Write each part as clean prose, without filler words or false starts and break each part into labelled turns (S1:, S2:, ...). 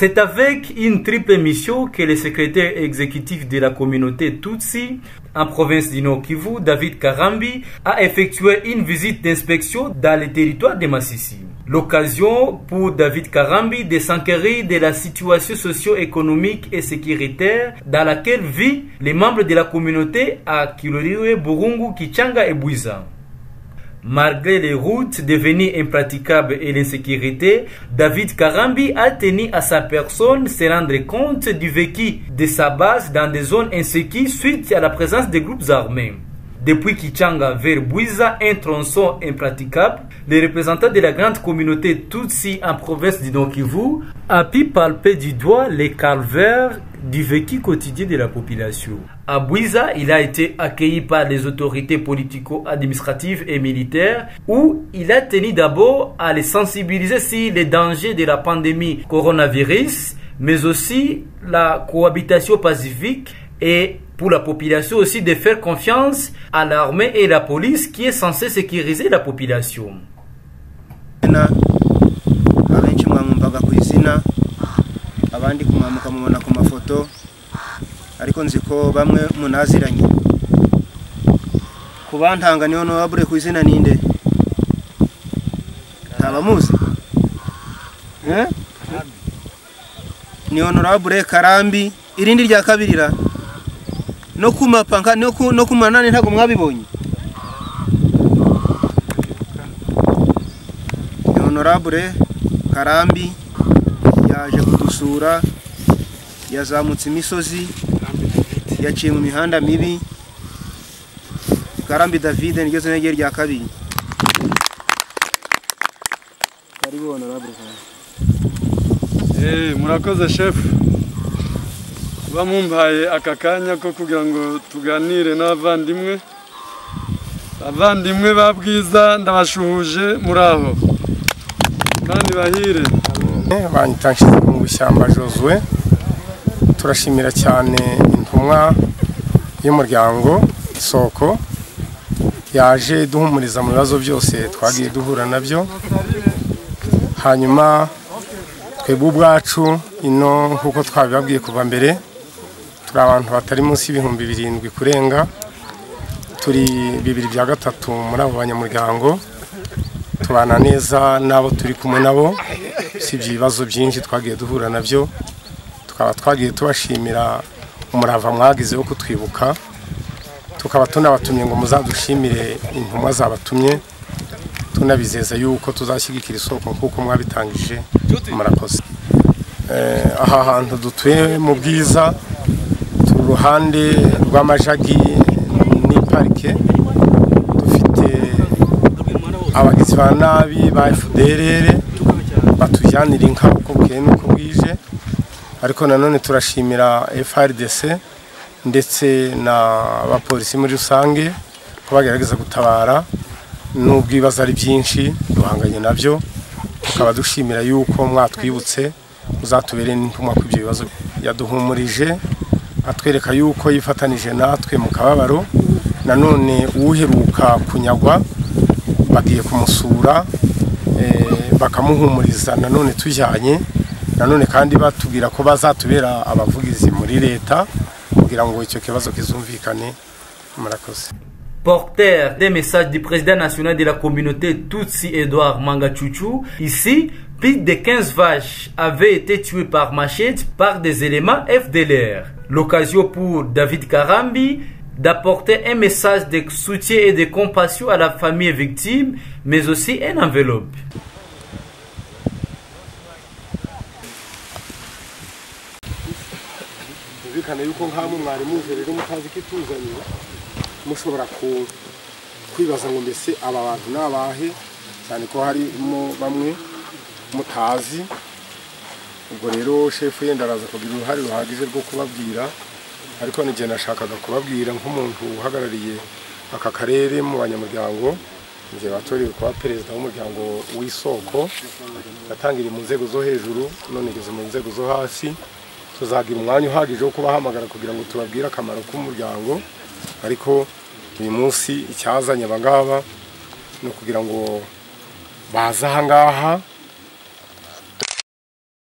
S1: C'est avec une triple mission que le secrétaire exécutif de la communauté Tutsi en province du Nord Kivu, David Karambi, a effectué une visite d'inspection dans le territoire de Masisi. L'occasion pour David Karambi de s'enquérir de la situation socio-économique et sécuritaire dans laquelle vivent les membres de la communauté à Kiloliwe, Burungu, Kichanga et Bouiza. Malgré les routes devenues impraticables et l'insécurité, David Karambi a tenu à sa personne se rendre compte du vécu de sa base dans des zones insécures suite à la présence des groupes armés. Depuis Kichanga vers Bouiza, un tronçon impraticable, les représentants de la grande communauté Tutsi en province du Nord Kivu a pu palper du doigt les calvaires du vécu quotidien de la population. À Bouiza, il a été accueilli par les autorités politico-administratives et militaires où il a tenu d'abord à les sensibiliser sur les dangers de la pandémie coronavirus, mais aussi la cohabitation pacifique et pour la population aussi de faire confiance à l'armée et la police qui est censée sécuriser la population.
S2: Abandi kumamuka mubona ku mafoto ariko nziko bamwe munaziranye kubantanga niyo no abure ku izina ninde ntabamuzi ni honorable Karambi irindi rya kabirira no kumapanka no kumanane ntago mwabibonye ni honorable Karambi yaje kudusura yazamutse imisozi yaciye mu mihanda mibi. Karambi David niryo zina rya kabiri. Karibu honorable.
S3: Murakoze chef. Bamumpaye akakanya ko kugira ngo tuganire n'abavandimwe. Abavandimwe babwiza ndabashuhuje muraho. Kandi bahire.
S4: Banyitanshyize mu bushyamba Josue, turashimira cyane intumwa y'umuryango Isoko yaje duhumuriza mu bibazo byose twagiye duhura nabyo. Hanyuma twebwe ubwacu ino nkuko twabibabwiye kuva mbere turi abantu batari munsi y'ibihumbi 7 kurenga, turi 2/3 muri abo banyamuryango, tubana neza nabo turi kumwe nabo. Sibye ibibazo byinshi twagiye duhura nabyo, tukaba twagiye tubashimira umurava mwagize wo kutwibuka, tukaba tunabatumye ngo muzadushimire intumwa zabatumye, tunabizeza yuko tuzashyigikira Isoko nkuko mwabitangije. Murakoze. Aha hantu dutuye mu Bwiza turi ruhande rw'amajagi ni parike, dufite abagizi ba nabi ba FDLR batujyanira inka uko bukeye nuko bwije, ariko nanone turashimira FRDC ndetse na abapolisi muri rusange ko bagerageza gutabara n'ubwibaza ari byinshi duhanganye nabyo. Tukaba dushimira yuko mwatwibutse uzatubereye n'intumwa ku ibyo bibazo. Yaduhumurije atwereka yuko yifatanije natwe mu kababaro. Nanone uheruka kunyagwa bagiye kumusura bakamuhumuriza nanone tujyanye, nanone kandi batubwira ko bazatubera abavugizi muri leta kugira ngo icyo kibazo kizumvikane. Murakoze.
S1: Porteur des messages du président national de la communauté Tutsi Edouard Mangachuchu, ici, plus de 15 vaches avaient été tuées par machette par des éléments FDLR. L'occasion pour David Karambi d'apporter un message de soutien et de compassion à la famille victime, mais aussi une enveloppe.
S4: Mushobora kwibaza ngo mbese aba bantu nabahe, cyane ko harimo bamwe mutazi. Ubwo rero chef yenda araza kugira uruhare ruhagije rwo kubabwira, ariko nije nashakaga kubabwira nk'umuntu uhagarariye aka karere mu banyamuryango. Nje batoriwe kuba perezida w'umuryango w'Isoko, natangiriye mu nzego zo hejuru none ngeze mu nzego zo hasi. Tuzagira umwanya uhagije wo kubahamagara kugira ngo tubabwire akamaro k'umuryango, ariko uyu munsi icyazanye abangaba no kugira ngo baza aha ngaha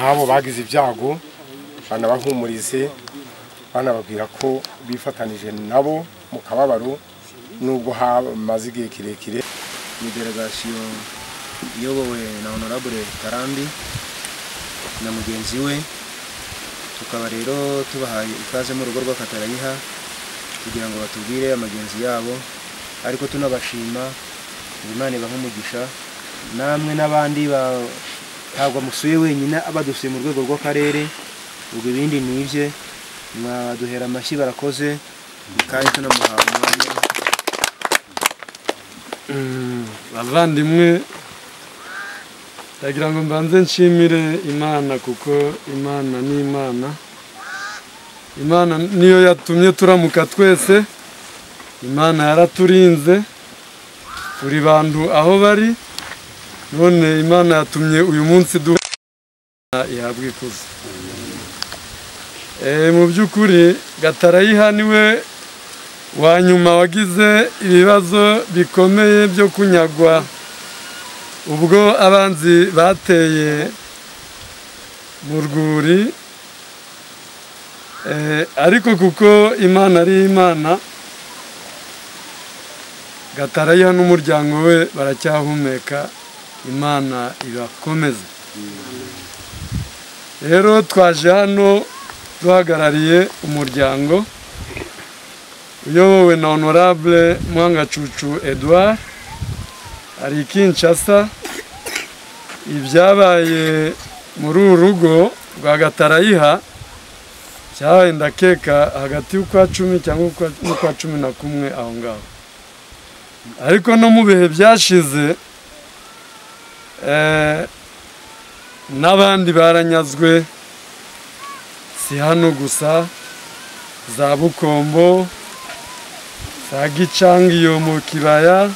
S4: nk'abo bagize ibyago banabahumurize banababwira ko bifatanije nabo mu kababaro nubwo hamaze igihe kirekire.
S2: Ni delegation iyobowe na Honorable Karambi na mugenzi we, tukaba rero tubahaye ikaze mu rugo rw'Akatarayiha kugira ngo batubwire amagenzi yabo, ariko tunabashima Imana ibaha umugisha namwe n'abandi ntabwo musuye wenyine abadusuye mu rwego rw'akarere, ubwo ibindi nibye mwaduhera amashyi barakoze kandi tunamuhawe umwanya.
S3: Bavandimwe, ndagira ngo mbanze nshimire Imana kuko Imana ni Imana. Imana niyo yatumye turamuka twese. Imana yaraturinze buri bantu aho bari, none Imana yatumye uyu munsi ihabwa ikuzo. Mu by'ukuri Gatarayiha niwe wa nyuma wagize ibibazo bikomeye byo kunyagwa ubwo abanzi bateye mu rwuri, ariko kuko Imana ari Imana, Gatarayiha n'umuryango we baracyahumeka, Imana ibakomeze. Rero twaje hano duhagarariye umuryango uyobowe na Honorable Mwangacucu Edouard ari Kinshasa. Ibyabaye muri uru rugo rwa Gatarayiha cyabaye ndakeka hagati y'ukwa 10 cyangwa n'ukwa 11 aho ngaho, ariko no mu bihe byashize n'abandi baranyazwe, si hano gusa, za Bukombo, za Gicanga iyo mu kibaya,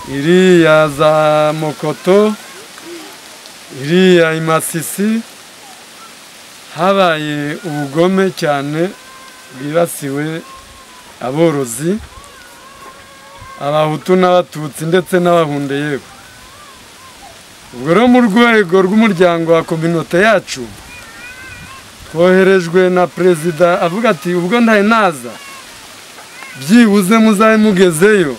S3: iriya za Mokoto, iriya Imasisi, habaye ubugome cyane bwibasiwe aborozi, Abahutu n'Abatutsi ndetse n'Abahunde yewe. Ubwo rero mu rwego rw'umuryango wa kominote yacu twoherejwe na perezida avuga ati ubwo ndaye naza byibuze muzabe mugezeyo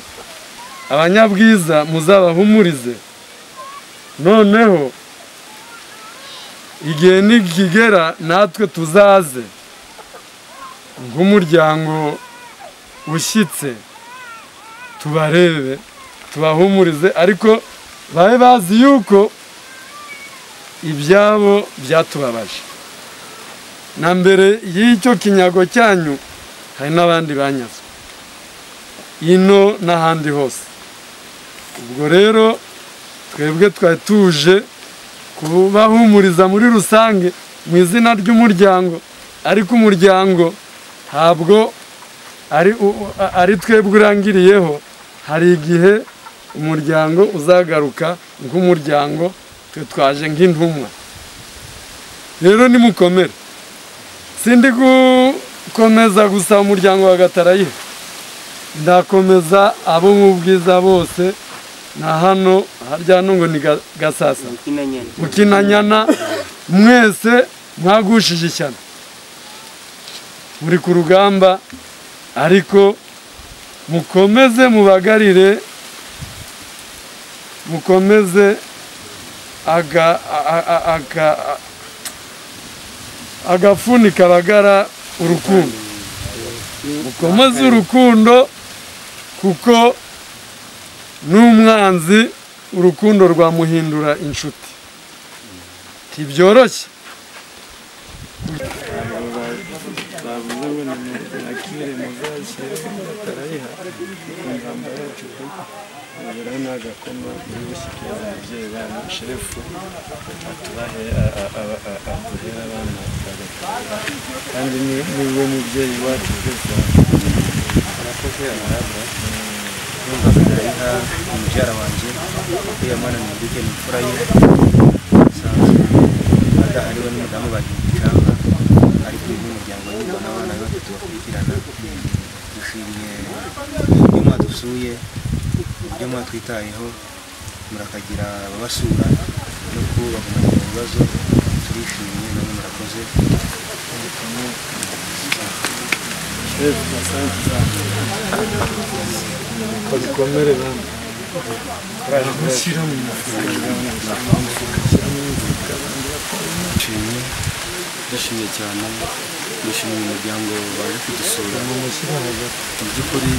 S3: abanyabwiza muzabahumurize, noneho igihe nikigera natwe tuzaze nk'umuryango ushyitse tubarebe tubahumurize, ariko babe bazi yuko ibyabo byatubabaje. Na mbere y'icyo kinyago cyanyu hari n'abandi banyazwe ino n'ahandi hose. Ubwo rero twebwe twari tuje kubahumuriza muri rusange mu izina ry'umuryango, ariko umuryango ntabwo ari twebwe urangiriyeho, hari igihe umuryango uzagaruka nk'umuryango, twe twaje nk'intumwa. Rero nimukomere, sindi gukomeza gusa umuryango wa Gatarayiha, ndakomeza abo mu bwiza bose na hano harya ngo ni Gasasa mu Kinanyana, mwese mwagushije ishyano muri ku rugamba, ariko mukomeze mubagarire, mukomeze agafuni kabagara urukundo, mukomeze urukundo kuko n'umwanzi urukundo rwamuhindura inshuti, ntibyoroshye. kandi niwe mubyeyi wacu twese.
S2: Arakoze Honorable. Numva Gatarayiha umubyara wanjye uriya mwana mwandike ni imfura ye asanzwe adahariwe n'umudamu bagiye Gicanga, ariko uyu n'umuryango w'umugabo n'abana be batatu bakurikirana. Dushimiye ibyo mwadusuye, ibyo mwatwitayeho, murakagira ababasura no kubagumana ibibazo. turishimye namwe murakoze.
S3: Babikomere bana.
S2: Ndishimye cyane, nishimiye umuryango baje kudusura. Mu by'ukuri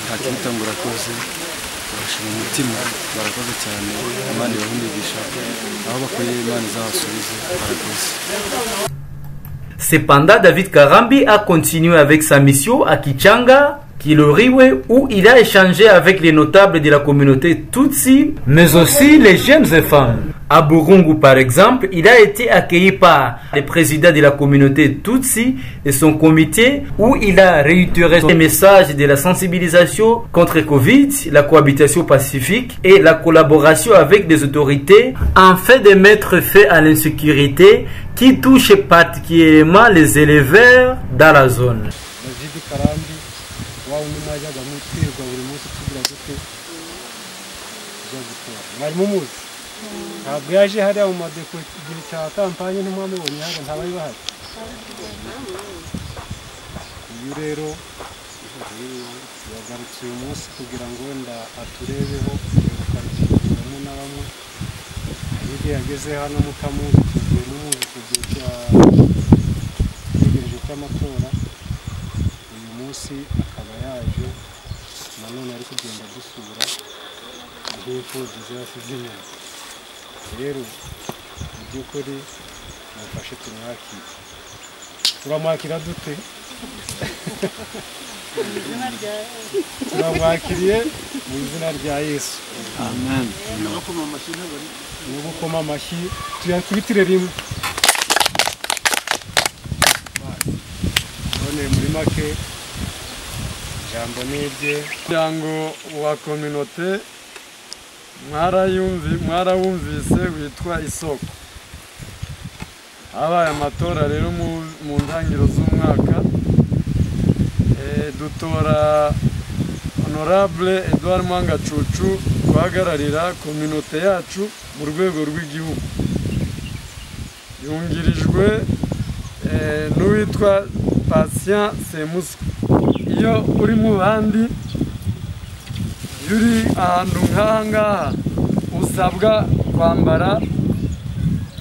S2: nta kintu ngo urakoze, bashima umutima, barakoze cyane, Imana ibahundigisha, aho bakuye Imana izabasubize, barakoze.
S1: Cependant, David Karambi a continué avec sa mission à Kichanga, Kiloriwe, où il a échangé avec les notables de la communauté Tutsi, mais aussi les jeunes et femmes. À Burungu, par exemple, il a été accueilli par le président de la communauté Tutsi et son comité, où il a réitéré les messages de la sensibilisation contre Covid, la cohabitation pacifique et la collaboration avec les autorités, afin de mettre fin à l'insécurité qui touche particulièrement les éleveurs dans la zone.
S5: ntabwo yaje hariya mu madeko igihe cya kampanye ntimwamubonye hano ntabaye bahari. Uyu rero yagarutse uyu munsi kugira ngo wenda aturebeho bamwe na bamwe, igihe yageze hano mukamuzi tugiye n'umuzi ku gihe cyegereje cy'amatora, uyu munsi akaba yaje nanone ari kugenda dusura nk'imfubyi z'abasize inyuma. Rero mu by'ukuri mufashe tumwakire. Turamwakira dute? Turamwakiriye mu izina rya Yesu.
S3: Amen.
S5: No gukoma amashyi tuyakubitire rimwe. None muri make ijambo n'ibye.
S3: Umuryango wa kominote mwarawumvise witwa Isoko. Habaye amatora rero mu ntangiriro z'umwaka, dutora Honorable Edouard Mwangacucu guhagararira kominote yacu mu rwego rw'igihugu. Yungirijwe n'uwitwa Patient Semuswa. Iyo uri mu bandi, yuri ahantu nk'aha ngaha usabwa kwambara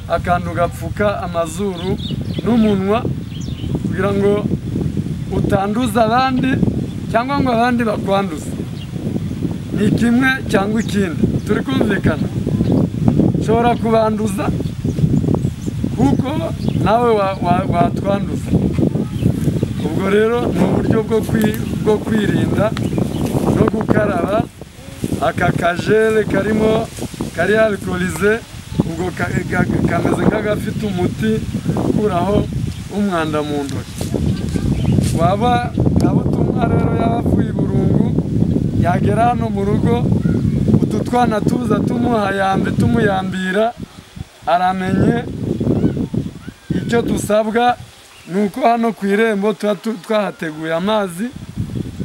S3: akantu gapfuka amazuru n'umunwa kugira ngo utanduza abandi cyangwa ngo abandi bakwanduza. Ni kimwe cyangwa ikindi, turi kumvikana. Ushobora kubanduza kuko nawe watwanduza. Ubwo rero ni uburyo bwo kwirinda no gukaraba aka kajere kari alcoolize, ubwo kameze nk'agafite umuti ukuraho umwanda mu ntoki. Waba utumwa rero yabavuye Burungu, yagera hano mu rugo, utu twana tuza tumuyambira, aramenye icyo dusabwa. Nuko hano ku irembo twahateguye amazi,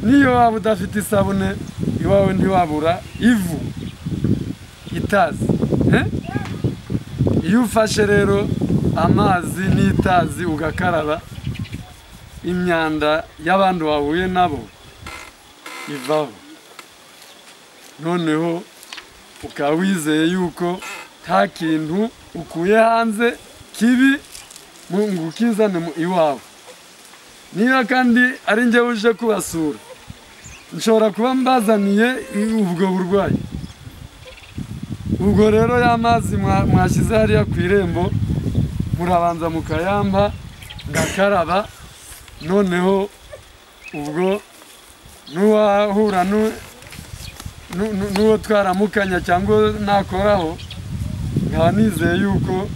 S3: niyo waba udafite isabune iwawe ntiwabura ivu itazi. Iyo ufashe rero amazi n'itazi ugakaraba, imyanda y'abandi wahuye nabo ivaho. Noneho ukaba wizeye yuko nta kintu ukuye hanze kibi ngo ukizane iwawe. Niba kandi ari njye uje kubasura, nshobora kuba mbazaniye ubwo burwayi. Ubwo rero y'amazi mwashyize hariya ku irembo, murabanza mukayamba ngakaraba. Noneho ubwo nuwahura n'uwo twaramukanya cyangwa nakoraho, nkaba nizeye yuko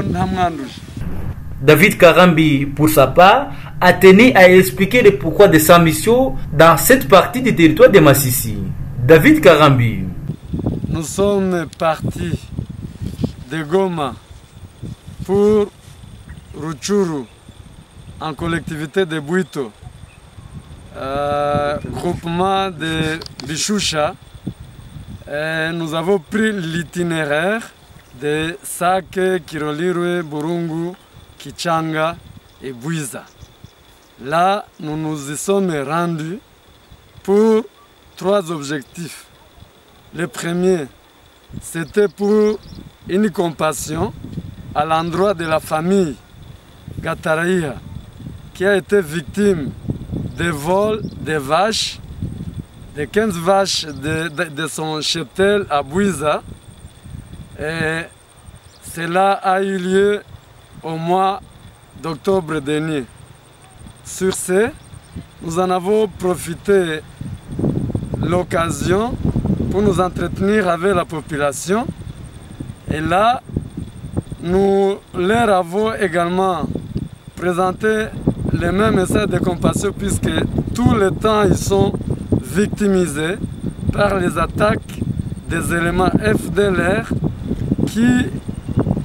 S3: nta mwanduje.
S1: David Karambi, pour sa part, a tenu à expliquer le pourquoi de sa mission dans cette partie du territoire de Massissi. David Karambi.
S3: Nous sommes partis de Goma pour Ruchuru, en collectivité de Bwito, groupement de Bishusha. Nous avons pris l'itinéraire de Sake, Kirolirwe, Burungu, Kichanga et Bwiza. Là, nous nous y sommes rendus pour 3 objectifs. Le premier, c'était pour une compassion à l'endroit de la famille Gataraïha qui a été victime de vols de vaches, de 15 vaches de son cheptel à Bwiza. Et cela a eu lieu au mois d'octobre dernier. Sur ce, nous en avons profité l'occasion pour nous entretenir avec la population. Et là, nous leur avons également présenté les mêmes messages de compassion puisque tout le temps ils sont victimisés par les attaques des éléments FDLR qui,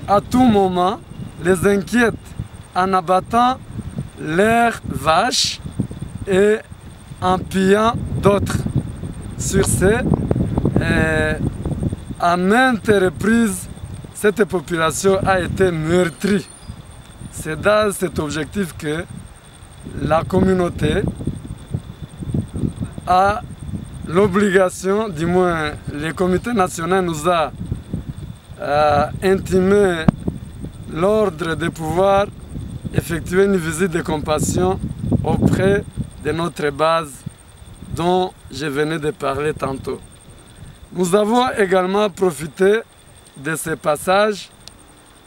S3: à tout moment, les inquiètent en abattant leurs vaches et en pillant d'autres. Sur ce, à maintes reprises, cette population a été meurtrie. C'est dans cet objectif que la communauté a l'obligation, du moins le comité national nous a intimé l'ordre de pouvoir effectuer une visite de compassion auprès de notre base dont je venais de parler tantôt. Nous avons également profité de ce passage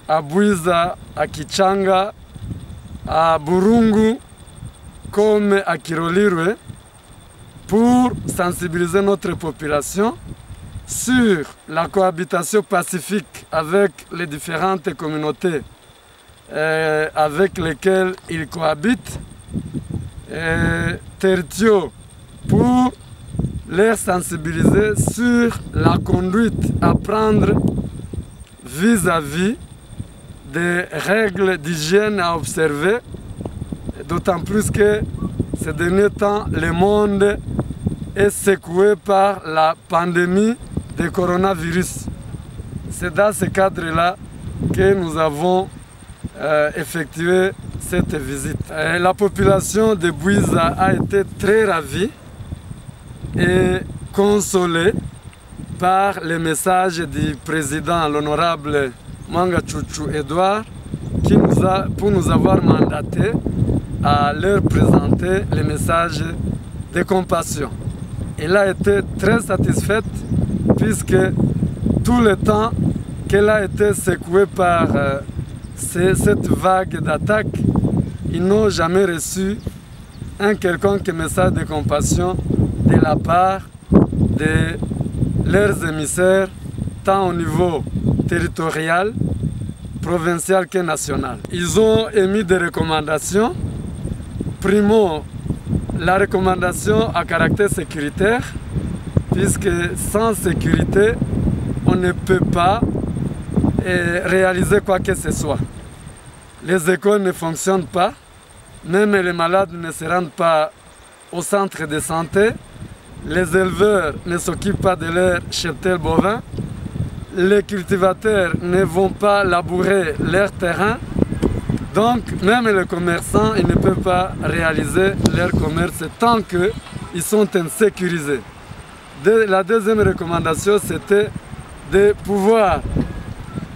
S3: à Bwiza, à Kichanga, à Burungu, comme à Kirolirwe, pour sensibiliser notre population sur la cohabitation pacifique avec les différentes communautés avec lesquelles ils cohabitent, Tertio, pour les sensibiliser sur la conduite à prendre vis-à-vis des règles d'hygiène à observer, d'autant plus que ces derniers temps, le monde est secoué par la pandémie de coronavirus. C'est dans ce cadre-là que nous avons effectué cette visite. La population de Bwiza a été très ravie et consolée par le message du président, l'honorable Mwanga Chuchu Edouard, pour nous avoir mandaté à leur présenter le message de compassion. Elle a été très satisfaite puisque tout le temps qu'elle a été secouée par cette vague d'attaques, ils n'ont jamais reçu un quelconque message de compassion de la part de leurs émissaires, tant au niveau territorial, provincial que national. Ils ont émis des recommandations. Primo, la recommandation à caractère sécuritaire, puisque sans sécurité, on ne peut pas réaliser quoi que ce soit. Les écoles ne fonctionnent pas, même les malades ne se rendent pas au centre de santé, les éleveurs ne s'occupent pas de leur cheptel bovin, les cultivateurs ne vont pas labourer leur terrain, donc même les commerçants ils ne peuvent pas réaliser leur commerce tant qu'ils sont insécurisés. La deuxième recommandation, c'était de pouvoir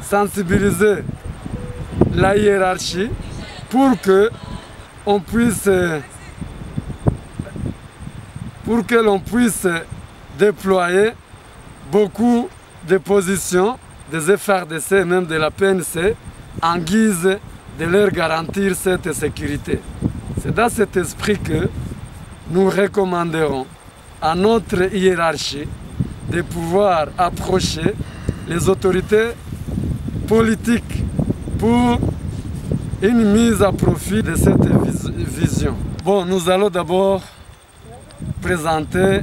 S3: sensibiliser la hiérarchie pour que l'on puisse déployer beaucoup de positions des FRDC et même de la PNC en guise de leur garantir cette sécurité. C'est dans cet esprit que nous recommanderons à notre hiérarchie de pouvoir approcher les autorités politiques pour une mise à profit de cette vision. Bon, nous allons d'abord présenter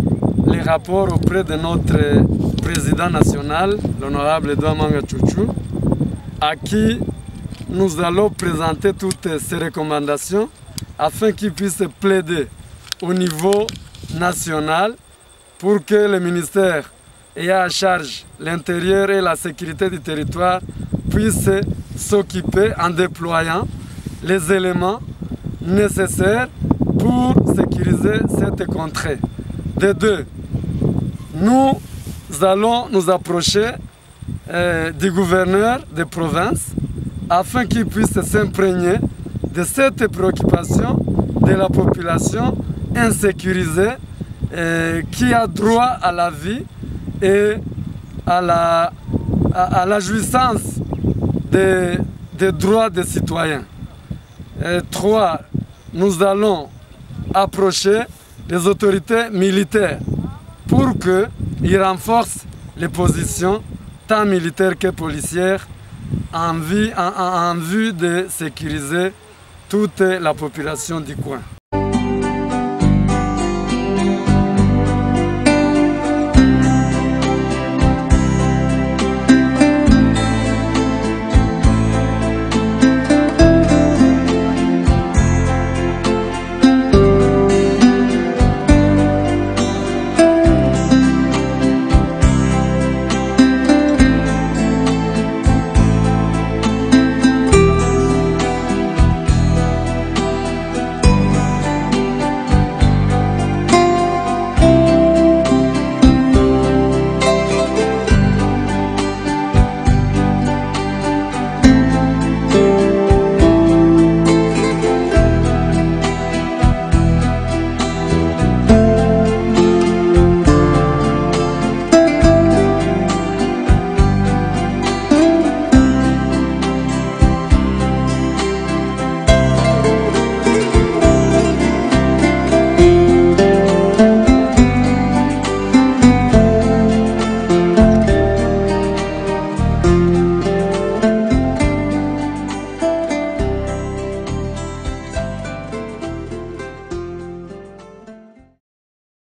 S3: les rapports auprès de notre président national, l'honorable Edouard Mwanga Chuchu, à qui nous allons présenter toutes ces recommandations afin qu'il puisse plaider au niveau national pour que le ministère ayant à charge l'intérieur et la sécurité du territoire puisse s'occuper en déployant les éléments nécessaires pour sécuriser cette contrée. De deux, nous allons nous approcher du gouverneur de province afin qu'il puisse s'imprégner de cette préoccupation de la population insécurisée qui a droit à la vie et à la jouissance des droits des citoyens. Et trois, nous allons approcher les autorités militaires pour qu'ils renforcent les positions tant militaires que policières en vue de sécuriser toute la population du coin.